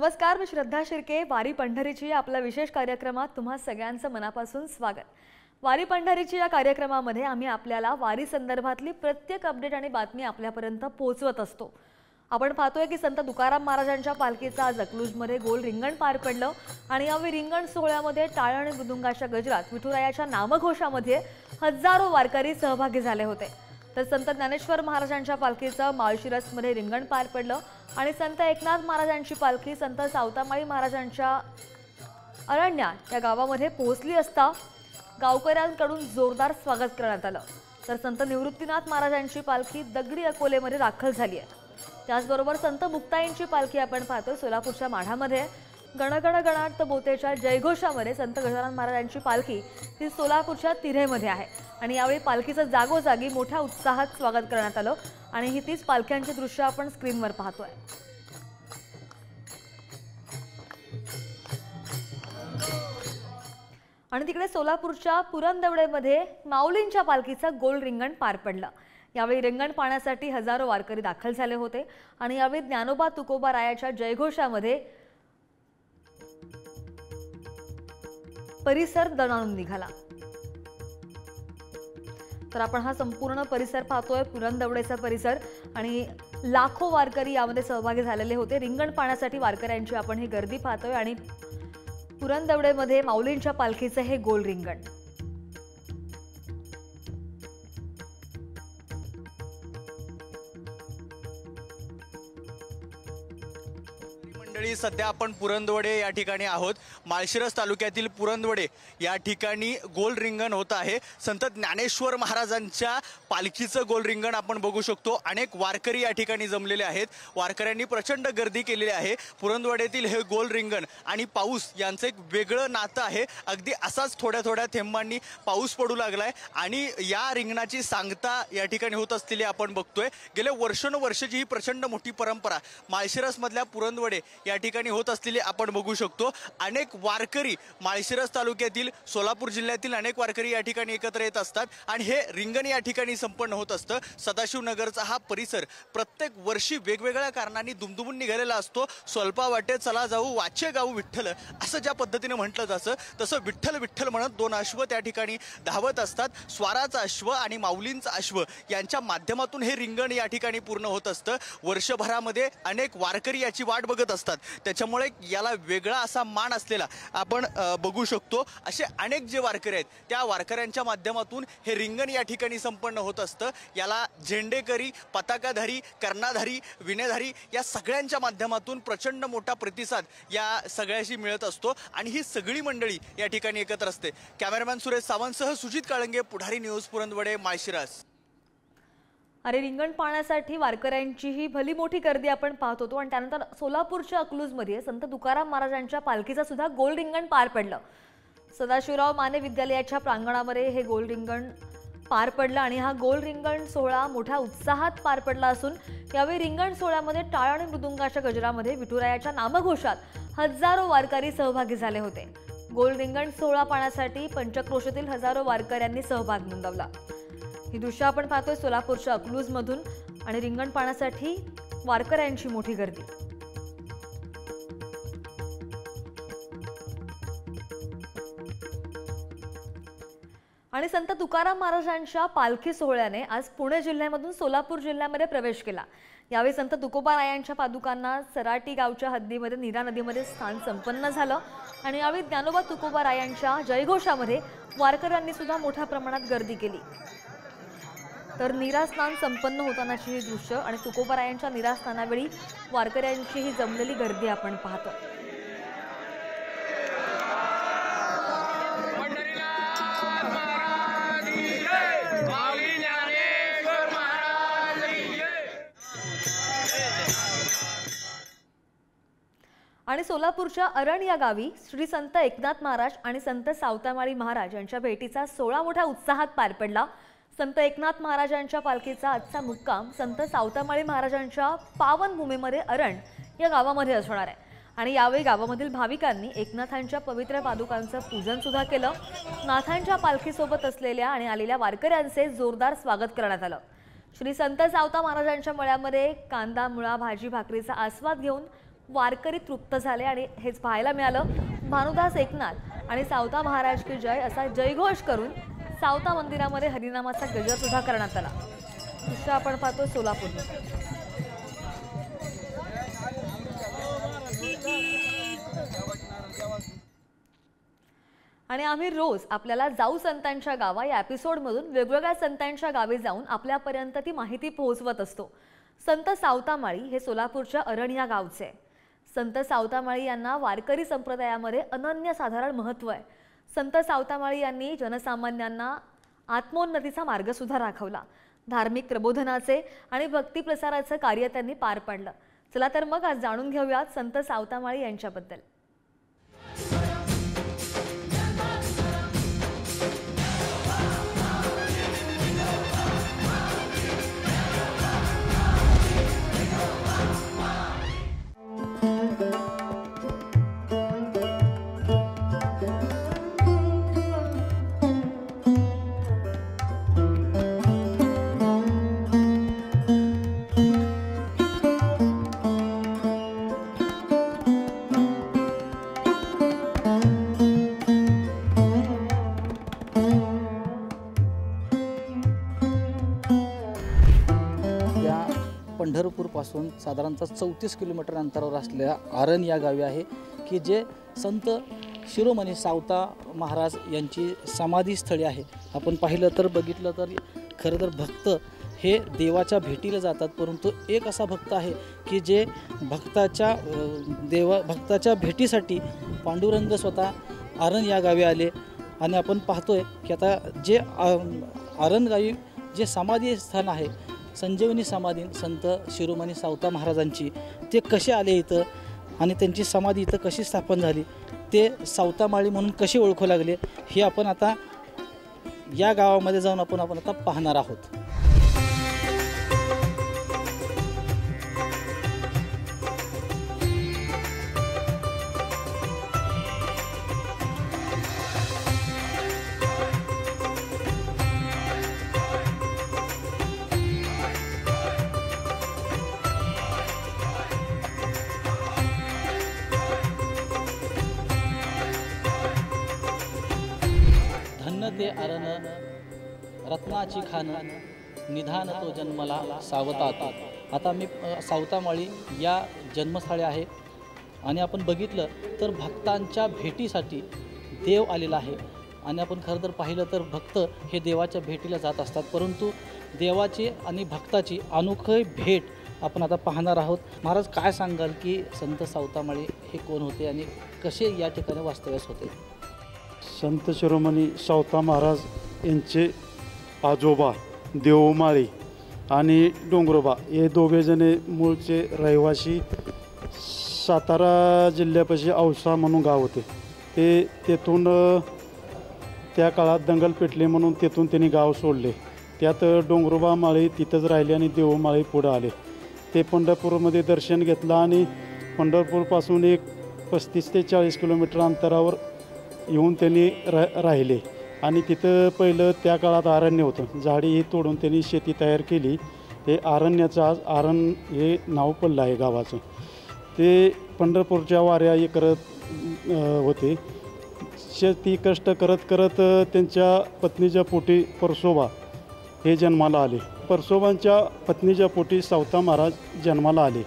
नमस्कार, मी श्रद्धा शिर्के. वारी पंढरीची आपल्या विशेष कार्यक्रमात तुम्हा सगळ्यांचं मनापासून स्वागत. वारी पंढरीची या कार्यक्रमामध्ये आम्ही आपल्याला वारी संदर्भातली प्रत्येक अपडेट आणि बातमी आपल्यापर्यंत पोहोचवत असतो. आपण पाहतोय की संत तुकाराम महाराजांच्या पालखीचा आज अकलूजमध्ये गोल रिंगण पार पडलं आणि यावेळी रिंगण सोहळ्यामध्ये टाळ आणि मृदुंगाच्या गजरात विठुरायाच्या नामघोषामध्ये हजारो वारकरी सहभागी झाले होते. तर संत ज्ञानेश्वर महाराजांच्या पालखीचं माळशिरसमध्ये रिंगण पार पडलं आणि संत एकनाथ महाराजांची पालखी संत सावतामाळी महाराजांच्या अरण्या या गावामध्ये पोहोचली असता गावकऱ्यांकडून जोरदार स्वागत करण्यात आलं. तर संत निवृत्तीनाथ महाराजांची पालखी दगडी अकोलेमध्ये दाखल झाली आहे. त्याचबरोबर संत मुक्ताईंची पालखी आपण पाहतोय सोलापूरच्या माढामध्ये. गणगण गणार्थ बोतेच्या जयघोषामध्ये संत गजानन महाराजांची पालखी ही सोलापूरच्या तिऱ्हेमध्ये आहे आणि यावेळी पालखीचं जागोजागी मोठ्या उत्साहात स्वागत करण्यात आलं आणि ही तीच पालख्यांची दृश्य आपण स्क्रीनवर पाहतोय. आणि तिकडे सोलापूरच्या पुरंदवडेमध्ये माऊलींच्या पालखीचं गोल रिंगण पार पडलं. यावेळी रिंगण पाहण्यासाठी हजारो वारकरी दाखल झाले होते आणि यावेळी ज्ञानोबा तुकोबा रायाच्या जयघोषामध्ये परिसर दणाणून निघाला. तर आपण हा संपूर्ण परिसर पाहतोय, पुरंदवडेचा परिसर, आणि लाखो वारकरी यामध्ये सहभागी झालेले होते. रिंगण पाहण्यासाठी वारकऱ्यांची आपण ही गर्दी पाहतोय आणि पुरंदवडेमध्ये माऊलींच्या पालखीचं हे गोल रिंगण. सध्या आपण पुरंदवडे या ठिकाणी आहोत. माळशिरस तालुक्यातील पुरंदवडे या ठिकाणी गोल रिंगण होत आहे. संत ज्ञानेश्वर महाराजांच्या पालखीचं गोल रिंगण आपण बघू शकतो. अनेक वारकरी या ठिकाणी जमलेले आहेत. वारकऱ्यांनी प्रचंड गर्दी केलेली आहे. पुरंदवडेतील हे गोल रिंगण आणि पाऊस यांचं एक वेगळं नातं आहे. अगदी असाच थोड्या थोड्या थेंबांनी पाऊस पडू लागलाय आणि या रिंगणाची सांगता या ठिकाणी होत असलेली आपण बघतोय. गेले वर्षानुवर्षाची ही प्रचंड मोठी परंपरा माळशिरस मधल्या पुरंदवडे या ठिकाणी होत असलेली आपण बघू शकतो. अनेक वारकरी माळशिरस तालुक्यातील, सोलापूर जिल्ह्यातील अनेक वारकरी या ठिकाणी एकत्र येत असतात आणि हे रिंगण या ठिकाणी संपन्न होत असतं. सदाशिवनगरचा हा परिसर प्रत्येक वर्षी वेगवेगळ्या कारणांनी दुमदुमून निघालेला असतो. स्वल्पा वाटे चला जाऊ वाचे गाऊ विठ्ठल असं ज्या पद्धतीने म्हटलं जातं तसं विठ्ठल विठ्ठल म्हणत दोन अश्व त्या ठिकाणी धावत असतात. स्वाराचा अश्व आणि माऊलींचा अश्व यांच्या माध्यमातून हे रिंगण या ठिकाणी पूर्ण होत असतं. वर्षभरामध्ये अनेक वारकरी याची वाट बघत असतात. त्याच्यामुळे याला वेगळा असा मान असलेला आपण बघू शकतो. असे अनेक जे वारकरी आहेत त्या वारकऱ्यांच्या माध्यमातून हे रिंगण या ठिकाणी संपन्न होत असतं. याला झेंडेकरी, पताकाधारी, कर्णाधारी, विनेधारी या सगळ्यांच्या माध्यमातून प्रचंड मोठा प्रतिसाद या सगळ्याशी मिळत असतो आणि ही सगळी मंडळी या ठिकाणी एकत्र असते. कॅमेरामॅन सुरेश सावंतसह सुजित काळंगे, पुढारी न्यूज, पुरंदवडे, माळशिरस. अरे रिंगण पाहण्यासाठी वारकऱ्यांची ही भली मोठी गर्दी आपण पाहत होतो. आणि त्यानंतर सोलापूरच्या अकलूजमध्ये संत तुकाराम महाराजांच्या पालखीचा सुद्धा गोल रिंगण पार पडलं. सदाशिवराव माने विद्यालयाच्या प्रांगणामध्ये हे गोल रिंगण पार पडलं आणि हा गोल रिंगण सोहळा मोठ्या उत्साहात पार पडला असून यावेळी रिंगण सोहळ्यामध्ये टाळ आणि मृदुंगाच्या गजरामध्ये विठुरायाच्या नामघोषात हजारो वारकरी सहभागी झाले होते. गोल रिंगण सोहळा पाहण्यासाठी पंचक्रोशीतील हजारो वारकऱ्यांनी सहभाग नोंदवला. ही दृश्य आपण पाहतोय सोलापूरच्या अकलूजमधून आणि रिंगण पाहण्यासाठी वारकऱ्यांची मोठी गर्दी. आणि संत तुकाराम महाराजांच्या पालखी सोहळ्याने आज पुणे जिल्ह्यामधून सोलापूर जिल्ह्यामध्ये प्रवेश केला. यावेळी संत तुकोबा रायांच्या पादुकांना सराटी गावच्या हद्दीमध्ये नीरा नदीमध्ये स्थान संपन्न झालं आणि यावेळी ज्ञानोबा तुकोबा रायांच्या जयघोषामध्ये वारकऱ्यांनी सुद्धा मोठ्या प्रमाणात गर्दी केली. तर नीरास्नान संपन्न होतानाची ही दृश्य आणि तुकोबारायांच्या नीरास्नानावेळी वारकऱ्यांची ही जमलेली गर्दी आपण पाहतो. आणि सोलापूरच्या अरण या गावी श्री संत एकनाथ महाराज आणि संत सावतामाळी महाराज यांच्या भेटीचा सोहळा मोठ्या उत्साहात पार पडला. संत एकनाथ महाराजांच्या पालखीचा आजचा मुक्काम संत सावतामाळी महाराजांच्या पावनभूमीमध्ये अरण या गावामध्ये असणार आहे आणि यावेळी गावामधील भाविकांनी एकनाथांच्या पवित्र पादुकांचं पूजन सुद्धा केलं. नाथांच्या पालखीसोबत असलेल्या आणि आलेल्या वारकऱ्यांचे जोरदार स्वागत करण्यात आलं. श्री संत सावता महाराजांच्या मळ्यामध्ये कांदा, मुळा, भाजी, भाकरीचा आस्वाद घेऊन वारकरी तृप्त झाले आणि हेच पाहायला मिळालं. भानुदास एकनाथ आणि सावता महाराज की जय असा जयघोष करून सावता मंदिरामध्ये हरिनामाचा गजर सुद्धा करण्यात आला. दृश्य आपण पाहतो सोलापूर. आणि आम्ही रोज आपल्याला जाऊ संतांच्या गावा या एपिसोडमधून वेगवेगळ्या संतांच्या गावी जाऊन आपल्यापर्यंत ती माहिती पोहोचवत असतो. संत सावतामाळी हे सोलापूरच्या अरण या गावचे आहे. संत सावतामाळी यांना वारकरी संप्रदायामध्ये अनन्यसाधारण महत्त्व आहे. संत सावतामाळी यांनी जनसामान्यांना आत्मोन्नतीचा मार्ग सुद्धा दाखवला. धार्मिक प्रबोधनाचे आणि भक्ती प्रसाराचं कार्य त्यांनी पार पाडलं. चला तर मग आज जाणून घेऊयात संत सावतामाळी यांच्याबद्दल. पंढरपूरपासून साधारणतः 34 किलोमीटर अंतरावर असलेल्या आरण या गावी आहे की जे संत शिरोमणी सावता महाराज यांची समाधीस्थळी आहे. आपण पाहिलं तर बघितलं तर खरं तर भक्त हे देवाच्या भेटीला जातात, परंतु एक असा भक्त आहे की जे भक्ताच्या भेटीसाठी पांडुरंग स्वतः आरण या गावी आले. आणि आपण पाहतोय की आता जे आरण गावी जे समाधी स्थान आहे संजीवनी समाधी संत शिरोमणी सावता महाराजांची, ते कसे आले इथं आणि त्यांची समाधी इथं कशी स्थापन झाली, ते सावतामाळी म्हणून कसे ओळखू लागले, हे आपण आता या गावामध्ये जाऊन आपण आता पाहणार आहोत. ते आरण रत्नाची खान निधान तो जन्मला सावतात. आता मी सावतामाळी या जन्मस्थळी आहे आणि आपण बघितलं तर भक्तांच्या भेटीसाठी देव आलेला आहे. आणि आपण खरं तर पाहिलं तर भक्त हे देवाच्या भेटीला जात असतात, परंतु देवाची आणि भक्ताची अनोखी भेट आपण आता पाहणार आहोत. महाराज काय सांगाल की संत सावतामाळी हे कोण होते आणि कसे या ठिकाणी वास्तव्यास होते? संत शिरोमणी सावता महाराज यांचे आजोबा देवमाळी आणि डोंगरोबा हे दोघेजणे मूळचे रहिवासी सातारा जिल्ह्यापाशी औसा म्हणून गाव होते. ते तेथून त्या काळात दंगल पेटले म्हणून तेथून त्यांनी गाव सोडले. त्यात डोंगरोबा माळी तिथंच राहिले आणि देवमाळी पुढं आले. ते पंढरपूरमध्ये दर्शन घेतलं आणि पंढरपूरपासून एक 35 ते 40 किलोमीटर अंतरावर येऊन त्यांनी राहिले. आणि तिथं पहिलं त्या काळात अरण्य होतं, झाडी ही तोडून त्यांनी शेती तयार केली. हे अरण्याचं आज आरण हे नाव पडलं आहे गावाचं. ते पंढरपूरच्या वाऱ्या हे करत होते. शेती कष्ट करत करत त्यांच्या पत्नीच्या पोटी परसोबा हे जन्माला आले. परसोबांच्या पत्नीच्या पोटी सावता महाराज जन्माला आले.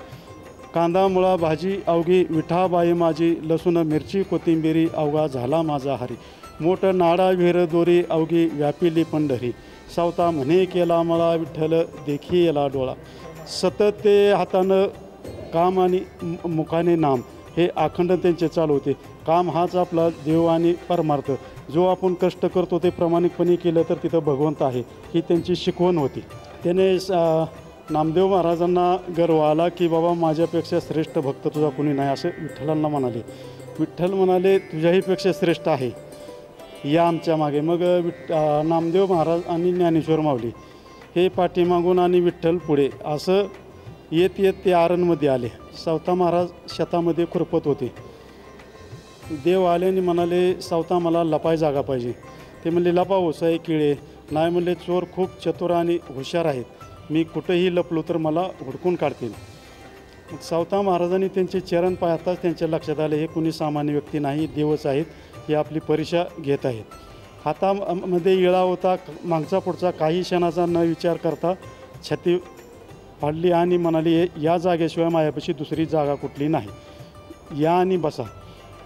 कांदा मुळा भाजी अवघी विठाबाई माझी, लसूण मिरची कोथिंबिरी अवघा झाला माझा हरी, मोठं नाडा विहीर दोरी अवघी व्यापिली पंढरी, सावता म्हणे केला मला विठ्ठल देखी येला डोळा. सतत ते हातानं काम आणि मुखाने नाम हे अखंड त्यांचे चालू होते. काम हाच आपला देव आणि परमार्थ. जो आपण कष्ट करतो ते प्रामाणिकपणे केलं तर तिथं भगवंत आहे, ही त्यांची शिकवण होती. त्याने नामदेव महाराजांना गर्व आला की बाबा माझ्यापेक्षा श्रेष्ठ भक्त तुझा कोणी नाही, असं विठ्ठलांना म्हणाले. विठ्ठल म्हणाले तुझ्याहीपेक्षा श्रेष्ठ आहे, या आमच्या मागे. मग नामदेव महाराज आणि ज्ञानेश्वर माऊली हे पाठीमागून आणि विठ्ठल पुढे असं येत येत ते आरणमध्ये आले. सावता महाराज शेतामध्ये खुरपत होते. देव आले आणि म्हणाले सावता मला लपाय जागा पाहिजे. ते म्हणले लपा ओसाई किळे नाही. म्हणले चोर खूप चतुर आणि हुशार आहेत, मी कुठेही लपलो तर मला हुडकून काढतील. मग सावता महाराजांनी त्यांचे चरण पाहताच त्यांच्या लक्षात आले हे कुणी सामान्य व्यक्ती नाही, देवच आहेत. हे आपली परीक्षा घेत आहेत. हातामध्ये इळा होता, मागचा पुढचा काही क्षणाचा न विचार करता छाती फाडली आणि म्हणाली, या जागेशिवाय माझ्यापाशी दुसरी जागा कुठली नाही, या आणि बसा.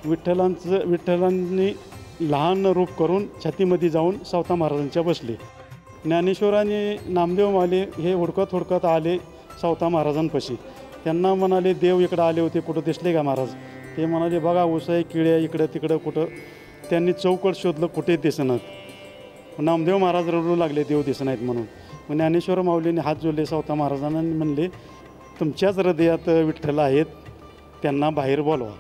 विठ्ठलांनी लहान रूप करून छातीमध्ये जाऊन सावता महाराजांच्या बसले. ज्ञानेश्वर आणि नामदेव माले हे हुडकत आले सावता महाराजांपाशी. त्यांना म्हणाले, देव इकडं आले होते, कुठं दिसले का महाराज? ते म्हणाले, बघा उसाई किड्या इकडं तिकडं कुठं. त्यांनी चौकट शोधलं, कुठे दिसणार. नामदेव महाराज रडू लागले देव दिसत म्हणून. मग ज्ञानेश्वर माऊलीने हात जोडले सावता महाराजांना आणि म्हणले, तुमच्याच हृदयात विठ्ठल आहेत, त्यांना बाहेर बोलवा.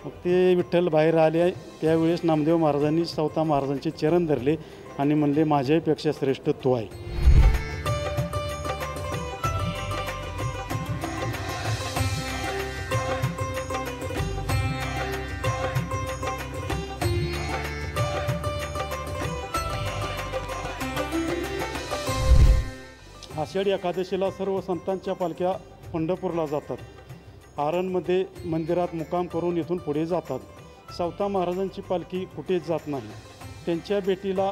मग ते विठ्ठल बाहेर आले. त्यावेळेस नामदेव महाराजांनी सावता महाराजांचे चरण धरले आणि म्हणले, माझ्यापेक्षा श्रेष्ठ तो आहे. आषाढी एकादशीला सर्व संतांच्या पालख्या पंढरपूरला जातात. आरणमध्ये मंदिरात मुक्काम करून इथून पुढे जातात. सावता महाराजांची पालखी कुठेच जात नाही. त्यांच्या भेटीला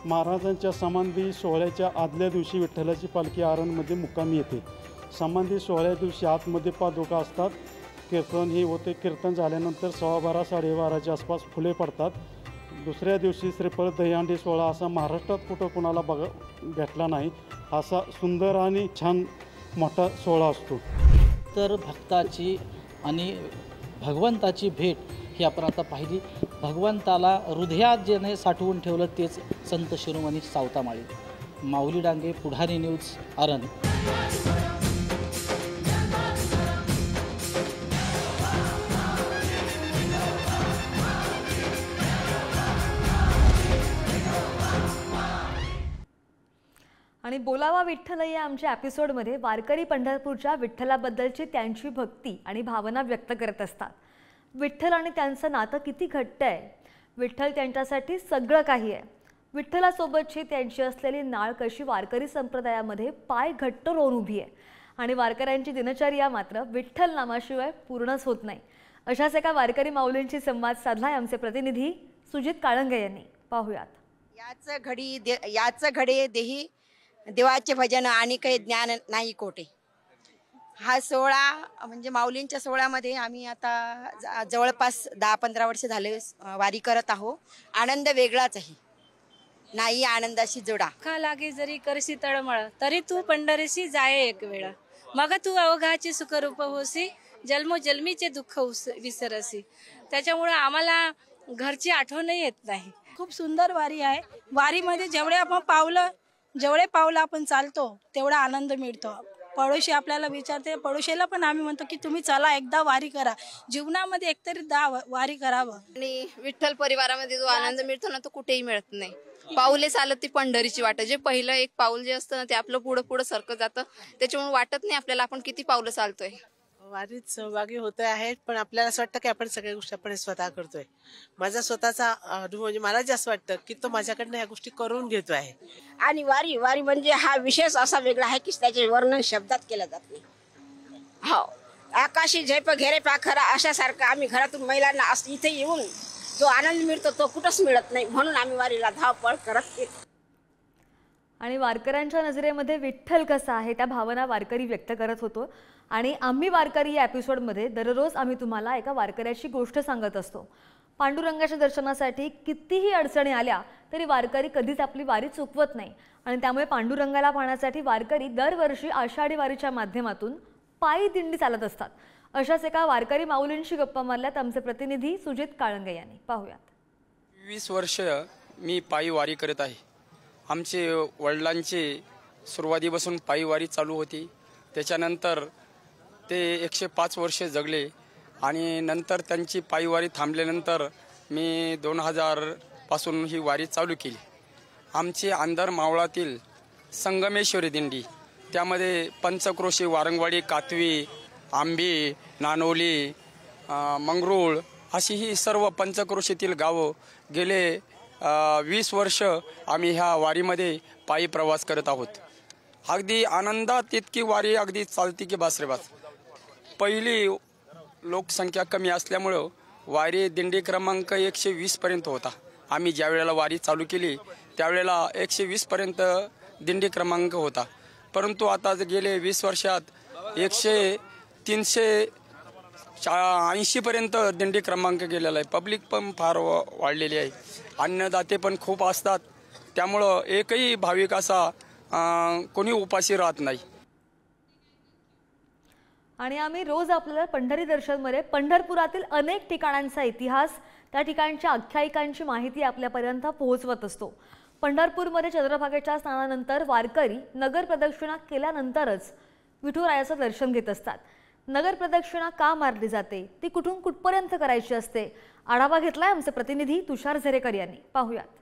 महाराजांच्या समाधी सोहळ्याच्या आदल्या दिवशी विठ्ठलाची पालखी आरणमध्ये मुक्कामी येते. समाधी सोहळ्या दिवशी आतमध्ये पादुका असतात. कीर्तन हे होते. कीर्तन झाल्यानंतर 12:15 साडेबाराच्या आसपास फुले पडतात. दुसऱ्या दिवशी श्रीफळ दहीहंडी सोहळा असा महाराष्ट्रात कुठं कुणाला भेटला नाही. असा सुंदर आणि छान मोठा सोहळा असतो. तर भक्ताची आणि भगवंताची भेट ही आपण आता पाहिली. भगवंताला हृदयात ज्याने साठवून ठेवलं तेच संत शिरोमणी सावता माळी. माऊली डांगे, पुढारी न्यूज, आरण. आणि बोलावा विठ्ठल या आमच्या एपिसोडमध्ये वारकरी पंढरपूरच्या विठ्ठलाबद्दलची त्यांची भक्ती आणि भावना व्यक्त करत असतात. विठ्ठल आणि त्यांचं नातं किती घट्ट आहे. विठ्ठल त्यांच्यासाठी सगळं काही आहे. विठ्ठलासोबतची त्यांची असलेली नाळ कशी वारकरी संप्रदायामध्ये पाय घट्ट रोवून उभी आहे. आणि वारकऱ्यांची दिनचर्या मात्र विठ्ठल नामाशिवाय पूर्णच होत नाही. अशाच एका वारकरी माऊलींशी संवाद साधलाय आमचे प्रतिनिधी सुजित काळंगे यांनी. पाहूयात. याच घडे देही देवाचे भजन आणि काही ज्ञान नाही कोठे. हा सोहळा म्हणजे माऊलींच्या सोहळ्यामध्ये आम्ही आता जवळपास 10-15 वर्ष झाले वारी करत आहोत. आनंद वेगळाच आहे. नाही आनंदाशी जोडा. का लागे जरी करशी तळमळ तरी तू पंढरीशी जाय एक वेळ. मग तू अवघाची सुखरूप होसी जन्मोजन्मीचे दुःख विसरसी. त्याच्यामुळे आम्हाला घरची आठवणही येत नाही. खूप सुंदर वारी आहे. वारीमध्ये जेवढे पावलं आपण चालतो तेवढा आनंद मिळतो. पडोशी आपल्याला विचारते, पडोशीला पण आम्ही म्हणतो की तुम्ही चला एकदा वारी करा, जीवनामध्ये एकतरी वारी करावं. आणि विठ्ठल परिवारामध्ये जो आनंद मिळतो ना तो कुठेही मिळत नाही. पाऊले चालत ती पंढरीची वाट. जे पहिलं एक पाऊल जे असतं ना ते आपलं पुढं सरकत जातं. त्याच्यामुळे वाटत नाही आपल्याला आपण किती पावलं चालतोय. वारीत सहभागी होते आहेत, पण आपल्याला असं वाटतं की आपण सगळ्या गोष्टी आपण स्वतः करतोय. माझा स्वतःचा अनुभव म्हणजे मला जास्त वाटतं की तो माझ्याकडनं ह्या गोष्टी करून घेतो आहे. आणि वारी म्हणजे हा विशेष असा वेगळा आहे की त्याचे वर्णन शब्दात केलं जात नाही. हो, आकाशी झेप घेरे पाखरा अशासारखं आम्ही घरातून महिलांना इथे येऊन जो आनंद मिळतो तो कुठंच मिळत नाही. म्हणून आम्ही वारीला धावपळ करत येतो. आणि वारकऱ्यांच्या नजरेमध्ये विठ्ठल कसा आहे त्या भावना वारकरी व्यक्त करत होतो. आणि आम्ही वारकरी या एपिसोडमध्ये दररोज आम्ही तुम्हाला एका वारकऱ्याची गोष्ट सांगत असतो. पांडुरंगाच्या दर्शनासाठी कितीही अडचणी आल्या तरी वारकरी कधीच आपली वारी चुकवत नाही. आणि त्यामुळे पांडुरंगाला पाहण्यासाठी वारकरी दरवर्षी आषाढी वारीच्या माध्यमातून पायी दिंडी चालत असतात. अशाच एका वारकरी माऊलींशी गप्पा मारल्यात आमचे प्रतिनिधी सुजित काळंगे यांनी. पाहूयात. 20 वर्ष मी पायी वारी करत आहे. आमचे वडिलांची सुरुवातीपासून पायी वारी चालू होती. त्याच्यानंतर ते 105 वर्ष जगले आणि नंतर त्यांची पायी वारी थांबल्यानंतर मी 2000 पासून ही वारी चालू केली. आमची अंधार मावळातील संगमेश्वरी दिंडी, त्यामध्ये पंचक्रोशी, वारंगवाडी, कातवी, आंबी, नानोली, मंगरूळ अशी ही सर्व पंचक्रोशीतील गावं गेले 20 वर्ष आम्ही ह्या वारीमध्ये पायी प्रवास करत आहोत. अगदी आनंदात इतकी वारी अगदी चालती की बास रे बास. पहिली लोकसंख्या कमी असल्यामुळं वारी दिंडी क्रमांक 120 पर्यंत होता. आम्ही ज्या वेळेला वारी चालू केली त्यावेळेला 120 पर्यंत दिंडी क्रमांक होता. परंतु आता गेले 20 वर्षात 380 पर्यंत दिंडी क्रमांक गेलेला आहे. पब्लिक पण फार वाढलेली आहे. अन्नदाते पण खूप असतात. त्यामुळं एकही भाविक असा कोणी उपाशी राहत नाही. आणि आम्ही रोज आपल्याला पंढरी दर्शनमध्ये पंढरपुरातील अनेक ठिकाणांचा इतिहास, त्या ठिकाणच्या आख्यायिकांची माहिती आपल्यापर्यंत पोहोचवत असतो. पंढरपूरमध्ये चंद्रभागेच्या स्नानानंतर वारकरी नगर प्रदक्षिणा केल्यानंतरच विठुरायाचं दर्शन घेत असतात. नगर प्रदक्षिणा का मारली जाते, ती कुठून कुठपर्यंत करायची असते, आढावा घेतलाय आमचे प्रतिनिधी तुषार झरेकर यांनी. पाहूयात.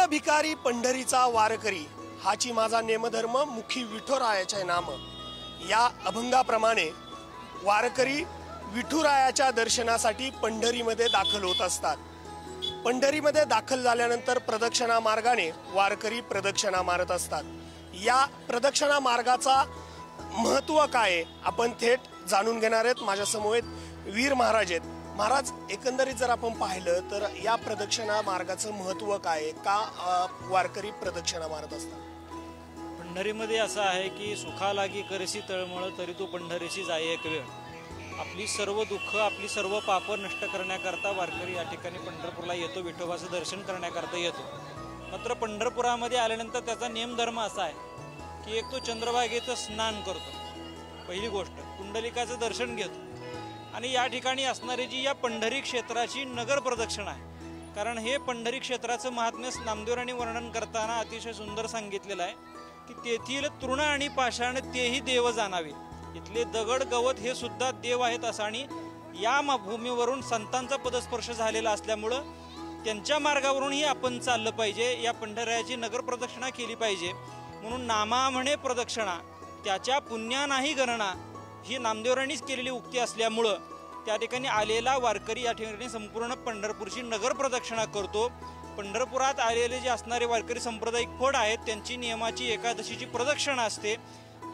भिकारी पंढरीचा वारकरी, हाची माझा नेमधर्म, मुखी विठुरायाचे नाम. या अभंगाप्रमाणे वारकरी विठुरायाच्या दर्शनासाठी पंढरीमध्ये दाखल होत असतात. पंढरीमध्ये दाखल झाल्यानंतर प्रदक्षिणा मार्गाने वारकरी प्रदक्षिणा मारत असतात. या प्रदक्षिणा मार्गाचा महत्त्व काय आहे आपण थेट जाणून घेणार आहेत. माझ्या समोर वीर महाराज आहेत. महाराज, एकंदरीत जर आपण पाहिलं तर या प्रदक्षिणा मार्गाचं महत्त्व काय आहे, का वारकरी प्रदक्षिणा मारत असतात? पंढरीमध्ये असं आहे की सुखा लागी करसी तळमळ तरी तू पंढरीशी जाय एक वेळ. आपली सर्व दुःख, आपली सर्व पाप नष्ट करण्याकरता वारकरी या ठिकाणी पंढरपूरला येतो, विठोबाचं दर्शन करण्याकरता येतो. मात्र पंढरपुरामध्ये आल्यानंतर त्याचा नियमधर्म असा आहे की एक तो चंद्रभागेचं स्नान करतो, पहिली गोष्ट, पुंडलिकाचं दर्शन घेतो. आणि या ठिकाणी असणारी जी या पंढरी क्षेत्राची नगर प्रदक्षिणा आहे, कारण हे पंढरी क्षेत्राचं महात्म्य नामदेवरांनी वर्णन करताना अतिशय सुंदर सांगितलेलं आहे की तेथील तृण आणि पाषाण तेही देव जाणावे, इथले दगड गवत हे सुद्धा देव आहेत असं. आणि या भूमीवरून संतांचा पदस्पर्श झालेला असल्यामुळं त्यांच्या मार्गावरूनही आपण चाललं पाहिजे, या पंढऱ्याची नगर प्रदक्षिणा केली पाहिजे. म्हणून नामा म्हणे प्रदक्षिणा त्याच्या पुण्या नाही गणना, ही नामदेवरांनीच केलेली उक्ती असल्यामुळं त्या ठिकाणी आलेला वारकरी या ठिकाणी संपूर्ण पंढरपूरची नगर प्रदक्षिणा करतो. पंढरपुरात आलेले जे असणारे वारकरी सांप्रदायिक फड आहेत त्यांची नियमाची एकादशीची प्रदक्षिणा असते.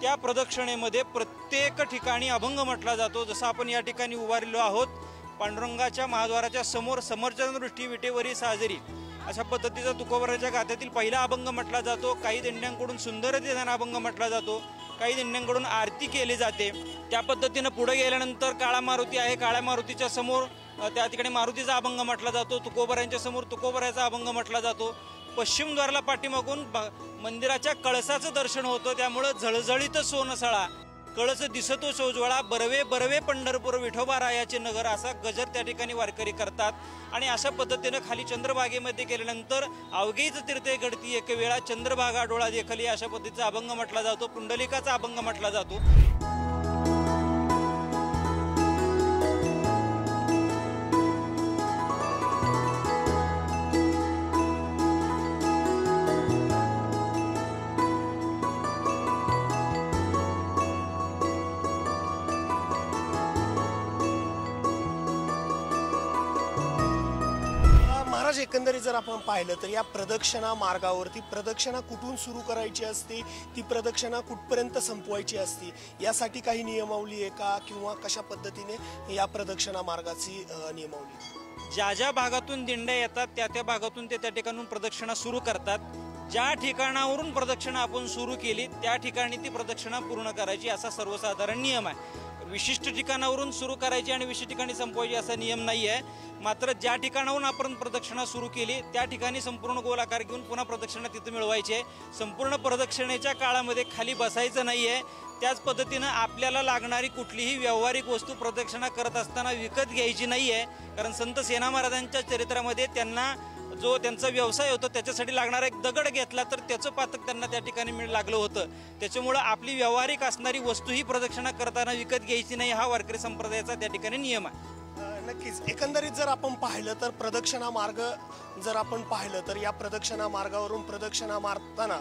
त्या प्रदक्षिणेमध्ये प्रत्येक ठिकाणी अभंग म्हटला जातो. जसं आपण या ठिकाणी उभारलेलो आहोत पांडुरंगाच्या महाद्वाराच्या समोर, समोरच्या दृष्टी विटेवरी साजरी, अशा पद्धतीचा तुकोबराच्या गाथ्यातील पहिला अभंग म्हटला जातो. काही दिंड्यांकडून सुंदरतेचा अभंग म्हटला जातो, काही दिंड्यांकडून आरती केली जाते. त्या पद्धतीनं पुढे गेल्यानंतर काळा मारुती आहे, काळ्या मारुतीच्या समोर त्या ठिकाणी मारुतीचा अभंग म्हटला जातो. तुकोबरायांच्या समोर तुकोबरायाचा अभंग म्हटला जातो. पश्चिम द्वाराला पाठीमागून मंदिराच्या कळसाचं दर्शन होतं, त्यामुळं झळझळीत सोनसळा, कळस दिसतो सोजवळा, बरवे बरवे पंढरपूर विठोबा रायाचे नगर, असा गजर त्या ठिकाणी वारकरी करतात. आणि अशा पद्धतीनं खाली चंद्रभागेमध्ये गेल्यानंतर अवघीच तीर्थे घडती एक वेळा, चंद्रभागा डोळा देखली, अशा पद्धतीचा अभंग म्हटला जातो. पुंडलिकाचा अभंग म्हटला जातो. एकंदरीत जर आपण पाहिलं तर या प्रदक्षिणा मार्गावरती प्रदक्षिणा कुठून सुरू करायची असते, ती प्रदक्षिणा कुठपर्यंत संपवायची असते, यासाठी काही नियमावली आहे का, किंवा कशा पद्धतीने या प्रदक्षिणा मार्गाची नियमावली? ज्या ज्या भागातून दिंड्या येतात त्या त्या भागातून ते त्या ठिकाणून प्रदक्षिणा सुरू करतात. ज्या ठिकाणावरून प्रदक्षिणा आपण सुरू केली त्या ठिकाणी ती प्रदक्षिणा पूर्ण करायची, असा सर्वसाधारण नियम आहे. विशिष्ट ठिकाणावरून सुरू करायची आणि विशिष्ट ठिकाणी संपवायची असा नियम नाही आहे. मात्र ज्या ठिकाणाहून आपण प्रदक्षिणा सुरू केली त्या ठिकाणी संपूर्ण गोलाकार घेऊन पुन्हा प्रदक्षिणा तिथं मिळवायची आहे. संपूर्ण प्रदक्षिणेच्या काळामध्ये खाली बसायचं नाही आहे. त्याच पद्धतीनं आपल्याला लागणारी कुठलीही व्यावहारिक वस्तू प्रदक्षिणा करत असताना विकत घ्यायची नाही आहे, कारण संत सेना महाराजांच्या चरित्रामध्ये त्यांना जो त्यांचा व्यवसाय होतो त्याच्यासाठी लागणारा एक दगड घेतला तर त्याचं पातक त्यांना त्या ठिकाणी लागलं होतं. त्याच्यामुळं आपली व्यावहारिक असणारी वस्तू ही प्रदक्षिणा करताना विकत घ्यायची नाही, हा वारकरी संप्रदायाचा त्या ठिकाणी नियम आहे. नक्कीच एकंदरीत जर आपण पाहिलं तर प्रदक्षिणा मार्ग जर आपण पाहिलं तर या प्रदक्षिणा मार्गावरून प्रदक्षिणा मारताना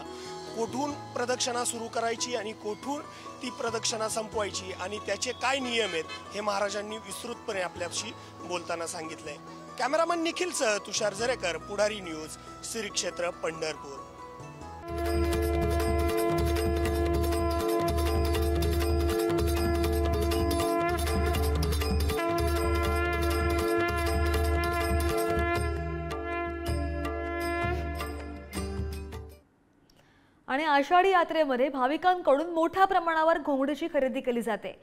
कोठून प्रदक्षिणा सुरू करायची आणि कोठून ती प्रदक्षिणा संपवायची आणि त्याचे काय नियम आहेत हे महाराजांनी विस्तृतपणे आपल्याशी बोलताना सांगितलंय. कॅमेरामन निखिलसह तुषार झरेकर, पुढारी न्यूज, श्री क्षेत्र पंढरपूर. आणि आषाढी यात्रेमध्ये भाविकांकडून मोठ्या प्रमाणावर घोंगडीची खरेदी केली जाते.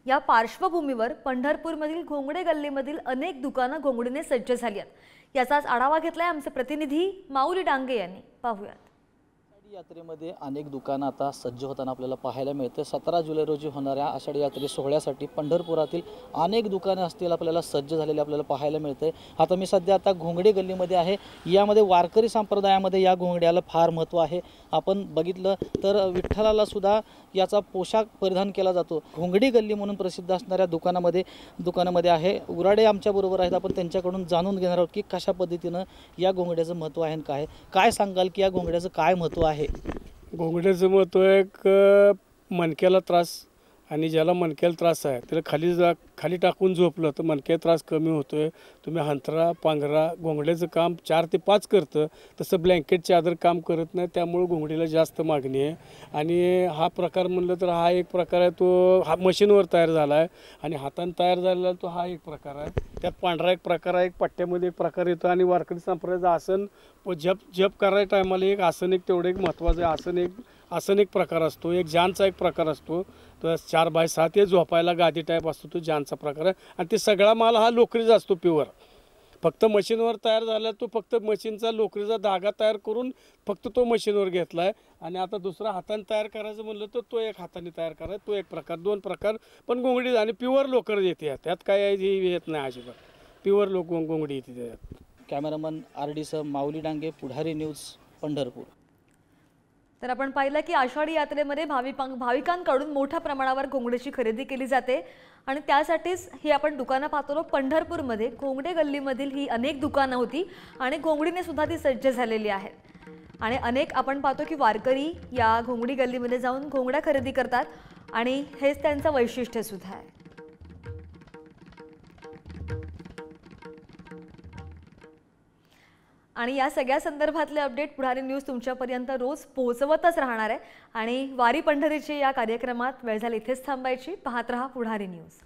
या पार्श्वभूमीवर पंढरपूरमधील घोंगडे गल्लीमधील अनेक दुकानं घोंगडीने सज्ज झाली आहेत. याचाच आढावा घेतलाय आमचे प्रतिनिधी माऊली डांगे यांनी. पाहूयात. आषाढी यात्रेमध्ये अनेक दुकानं आता सज्ज होताना आपल्याला पाहायला मिळते. 17 जुलै रोजी होणाऱ्या आषाढी यात्रे सोहळ्यासाठी पंढरपुरातील अनेक दुकानं असतील आपल्याला सज्ज झालेले आपल्याला पाहायला मिळते. आता मी सध्या घोंगडे गल्लीमध्ये आहे. यामध्ये वारकरी संप्रदायामध्ये या घोंगड्याला फार महत्त्व आहे. आपण बघितलं तर विठ्ठलाला सुद्धा याचा पोशाख परिधान केला जातो. घोंगडी गल्ली म्हणून प्रसिद्ध असणाऱ्या दुकानामध्ये आहे उराडे आमच्याबरोबर आहेत. आपण त्यांच्याकडून जाणून घेणार आहोत की कशा पद्धतीनं या घोंगड्याचं महत्त्व आहे आणि काय सांगाल की या घोंगड्याचं काय महत्त्व आहे. घोंगड्याचं महत्त्व एक मणक्याला त्रास आणि ज्याला मणक्याला त्रास आहे त्याला खाली टाकून झोपलं तर मणक्याचा त्रास कमी होतोय. तुम्ही हंतरा पांघरा घोंगड्याचं काम 4 ते 5 करतं, तसं ब्लँकेट चादर काम करत नाही. त्यामुळे घोंगडीला जास्त मागणी आहे. आणि हा प्रकार म्हणलं तर हा एक प्रकार आहे, तो हा मशीनवर तयार झाला आहे आणि हाताने तयार झालेला तो हा एक प्रकार आहे. त्यात पांढरा एक प्रकार आहे, एक पट्ट्यामध्ये एक प्रकार येतो. आणि वारकरी संप्रदायाचं आसन जप करायच्या टायमाला एक आसन एक तेवढं एक महत्त्वाचं आहे. आसन एक प्रकार असतो, एक जानचा एक प्रकार असतो. तर 4x6 ते झोपायला गादी टाईप असतो, तो जानचा प्रकार आहे. आणि ते सगळा माल हा लोकरीचा असतो प्युअर. फक्त मशीनवर तयार झाला, तो फक्त मशीनचा लोकरीचा धागा तयार करून फक्त तो मशीनवर घेतला आहे. आणि आता दुसरा हाताने तयार करायचं म्हणलं तर तो एक हाताने तयार करायचा, तो एक प्रकार. 2 प्रकार पण घोंगडी आणि प्युअर लोकर येते. त्यात काय येत नाही अजिबात, प्युअर घोंगडी येते त्यात. कॅमेरामन RD सह माऊली डांगे, पुढारी न्यूज, पंढरपूर. तर आपण पाहिलं की आषाढी यात्रेमध्ये भाविकांकडून मोठ्या प्रमाणावर घोंगडीची खरेदी केली जाते आणि त्यासाठीच ही आपण दुकानं पाहतो. पंढरपूरमध्ये घोंगडे गल्लीमधील ही अनेक दुकानं होती आणि घोंगडीने सुद्धा ती सज्ज झालेली आहेत. आणि अनेक आपण पाहतो की वारकरी या घोंगडी गल्लीमध्ये जाऊन घोंगड्या खरेदी करतात आणि हेच त्यांचं वैशिष्ट्य सुद्धा आहे. आणि या सगळ्या संदर्भातले अपडेट पुढारी न्यूज तुमच्यापर्यंत रोज पोहोचवतच राहणार आहे. आणि वारी पंढरीची या कार्यक्रमात वेळ झाली इथेच थांबायची. पाहत रहा पुढारी न्यूज.